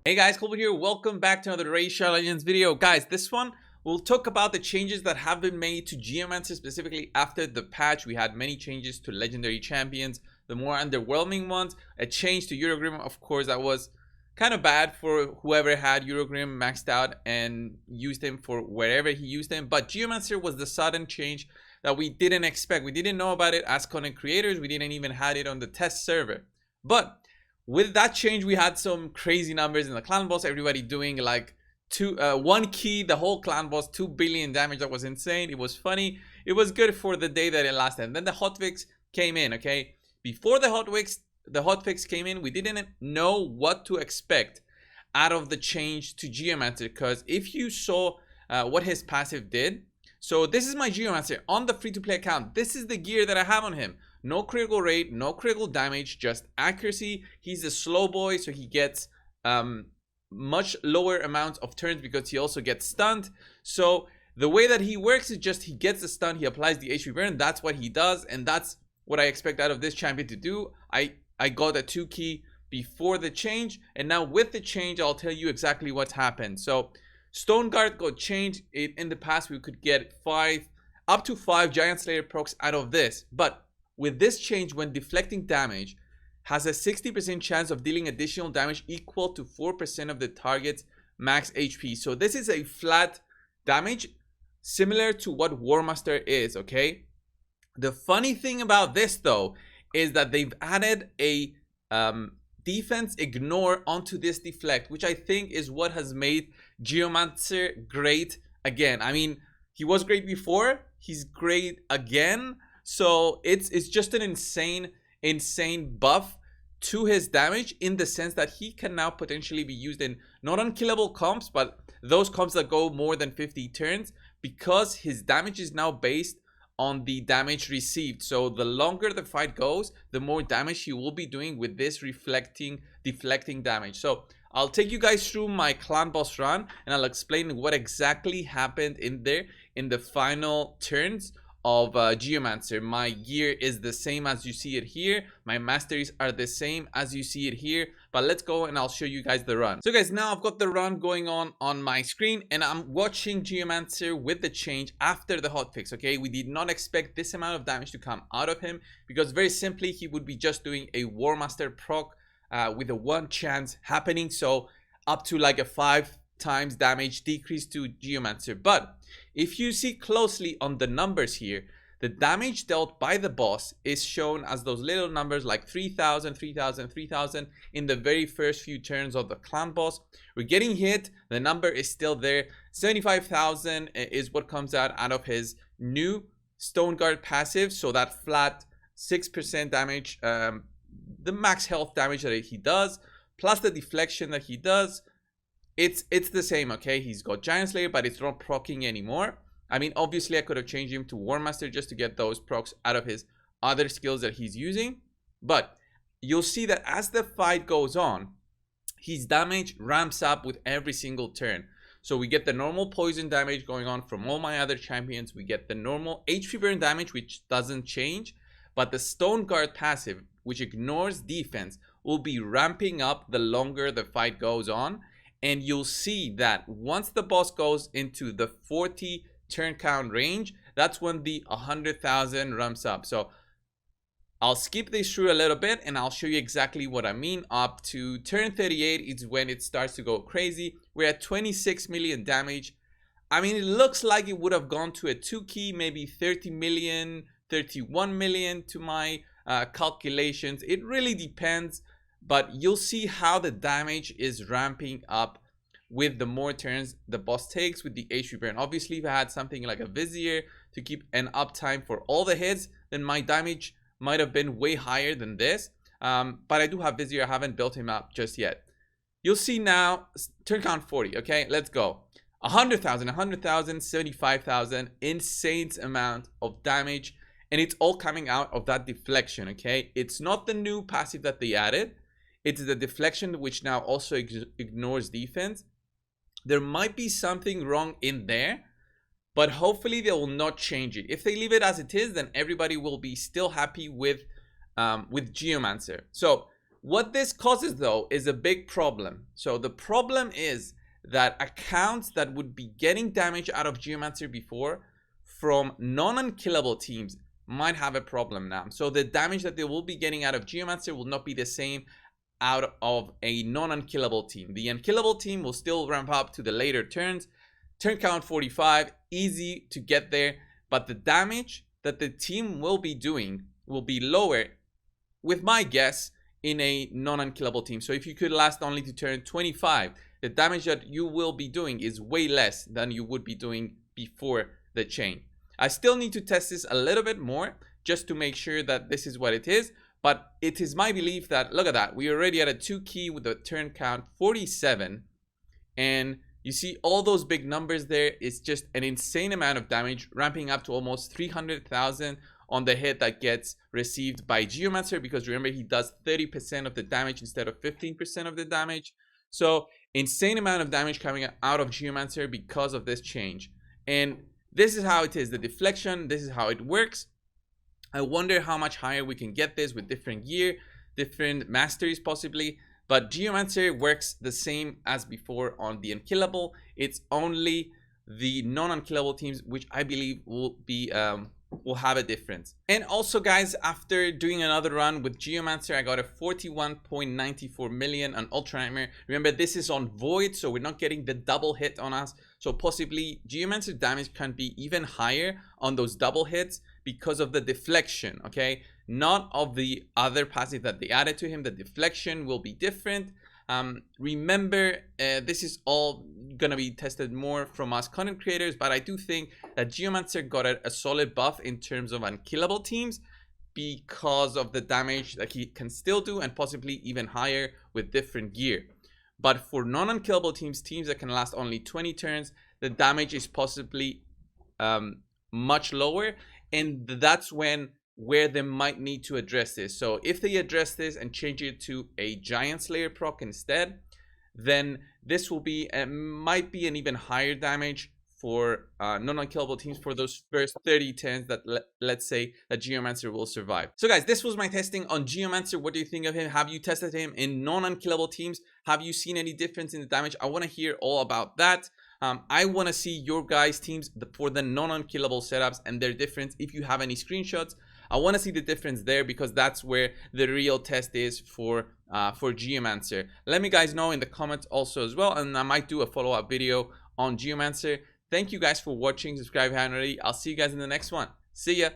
Hey guys, Colbert here. Welcome back to another Racial Legends video. Guys, this one we'll talk about the changes that have been made to Geomancer specifically after the patch. We had many changes to legendary champions, the more underwhelming ones, a change to Eurogrim, of course, that was kind of bad for whoever had Eurogrim maxed out and used him for wherever he used him. But Geomancer was the sudden change that we didn't expect. We didn't know about it as content creators. We didn't even have it on the test server. But with that change, we had some crazy numbers in the clan boss. Everybody doing like one key, the whole clan boss, 2 billion damage. That was insane. It was funny. It was good for the day that it lasted. And then the hotfix came in. Okay, before the hotfix came in, we didn't know what to expect out of the change to Geomancer, because if you saw what his passive did. So this is my Geomancer on the free-to-play account. This is the gear that I have on him. No critical rate, no critical damage, just accuracy. He's a slow boy, so he gets much lower amounts of turns because he also gets stunned. So the way that he works is just he gets the stun, he applies the HP burn. That's what he does, and that's what I expect out of this champion to do. I got a 2 key before the change, and now with the change, I'll tell you exactly what's happened. So Stone Guard got changed. In the past, we could get up to 5 Giant Slayer procs out of this, but with this change, when deflecting damage, has a 60% chance of dealing additional damage equal to 4% of the target's max HP. So this is a flat damage, similar to what War Master is, okay? The funny thing about this, though, is that they've added a defense ignore onto this deflect, which I think is what has made Geomancer great again. I mean, he was great before, he's great again. So it's just an insane buff to his damage, in the sense that he can now potentially be used in not unkillable comps, but those comps that go more than 50 turns, because his damage is now based on the damage received. So the longer the fight goes, the more damage he will be doing with this deflecting damage. So I'll take you guys through my clan boss run, and I'll explain what exactly happened in there in the final turns of Geomancer. My gear is the same as you see it here. My masteries are the same as you see it here. But let's go and I'll show you guys the run. So guys, now I've got the run going on my screen, and I'm watching Geomancer with the change after the hotfix. Okay, we did not expect this amount of damage to come out of him, because very simply he would be just doing a War Master proc with a 1 chance happening. So up to like a 5 times damage decrease to Geomancer. But if you see closely on the numbers here, the damage dealt by the boss is shown as those little numbers like 3,000, 3,000, 3,000 in the very first few turns of the clan boss. We're getting hit, the number is still there. 75,000 is what comes out of his new Stone Guard passive. So that flat 6% damage, the max health damage that he does, plus the deflection that he does. It's the same, okay? He's got Giant Slayer, but it's not proccing anymore. I mean, obviously, I could have changed him to War Master just to get those procs out of his other skills that he's using. But you'll see that as the fight goes on, his damage ramps up with every single turn. So we get the normal poison damage going on from all my other champions. We get the normal HP burn damage, which doesn't change. But the Stone Guard passive, which ignores defense, will be ramping up the longer the fight goes on. And you'll see that once the boss goes into the 40 turn count range, that's when the 100,000 ramps up. So I'll skip this through a little bit and I'll show you exactly what I mean. Up to turn 38 is when it starts to go crazy. We're at 26 million damage. I mean, it looks like it would have gone to a 2 key, maybe 30 million, 31 million to my calculations. It really depends. But you'll see how the damage is ramping up with the more turns the boss takes with the HP burn. Obviously, if I had something like a Vizier to keep an uptime for all the hits, then my damage might have been way higher than this. But I do have Vizier. I haven't built him up just yet. You'll see now, turn count 40, okay? Let's go. 100,000, 100,000, 75,000, insane amount of damage. And it's all coming out of that deflection, okay? It's not the new passive that they added. It's the deflection, which now also ignores defense. There might be something wrong in there, but hopefully they will not change it. If they leave it as it is, then everybody will be still happy with Geomancer. So What this causes though is a big problem. So the problem is that accounts that would be getting damage out of Geomancer before from non-unkillable teams might have a problem now. So the damage that they will be getting out of Geomancer will not be the same out of a non-unkillable team. The unkillable team will still ramp up to the later turns. Turn count 45, easy to get there, but the damage that the team will be doing will be lower, with my guess, in a non-unkillable team. So if you could last only to turn 25, the damage that you will be doing is way less than you would be doing before the chain. I still need to test this a little bit more just to make sure that this is what it is, but it is my belief that, look at that, we already at a 2 key with the turn count 47, and you see all those big numbers there. It's just an insane amount of damage, ramping up to almost 300,000 on the hit that gets received by Geomancer, because remember, he does 30% of the damage instead of 15% of the damage. So insane amount of damage coming out of Geomancer because of this change. And this is how it is, the deflection, this is how it works. I wonder how much higher we can get this with different gear, different masteries possibly. But Geomancer works the same as before on the unkillable. It's only the non-unkillable teams which I believe will be will have a difference. And also guys, after doing another run with Geomancer, I got a 41.94 million on Ultra Nightmare. Remember, this is on Void, so we're not getting the double hit on us. So possibly Geomancer damage can be even higher on those double hits because of the deflection, okay? Not of the other passive that they added to him. The deflection will be different. Remember, this is all gonna be tested more from us content creators, but I do think that Geomancer got a solid buff in terms of unkillable teams because of the damage that he can still do, and possibly even higher with different gear. But for non-unkillable teams, teams that can last only 20 turns, the damage is possibly much lower, and that's where they might need to address this. So if they address this and change it to a Giant Slayer proc instead, then this will be might be an even higher damage for non-unkillable teams for those first 30 turns that let's say that Geomancer will survive. So guys, this was my testing on Geomancer. What do you think of him? Have you tested him in non-unkillable teams? Have you seen any difference in the damage? I want to hear all about that. I want to see your guys' teams for the non-unkillable setups and their difference. If you have any screenshots, I want to see the difference there, because that's where the real test is for Geomancer. Let me guys know in the comments also as well, and I might do a follow-up video on Geomancer. Thank you guys for watching. Subscribe if you haven't already. I'll see you guys in the next one. See ya.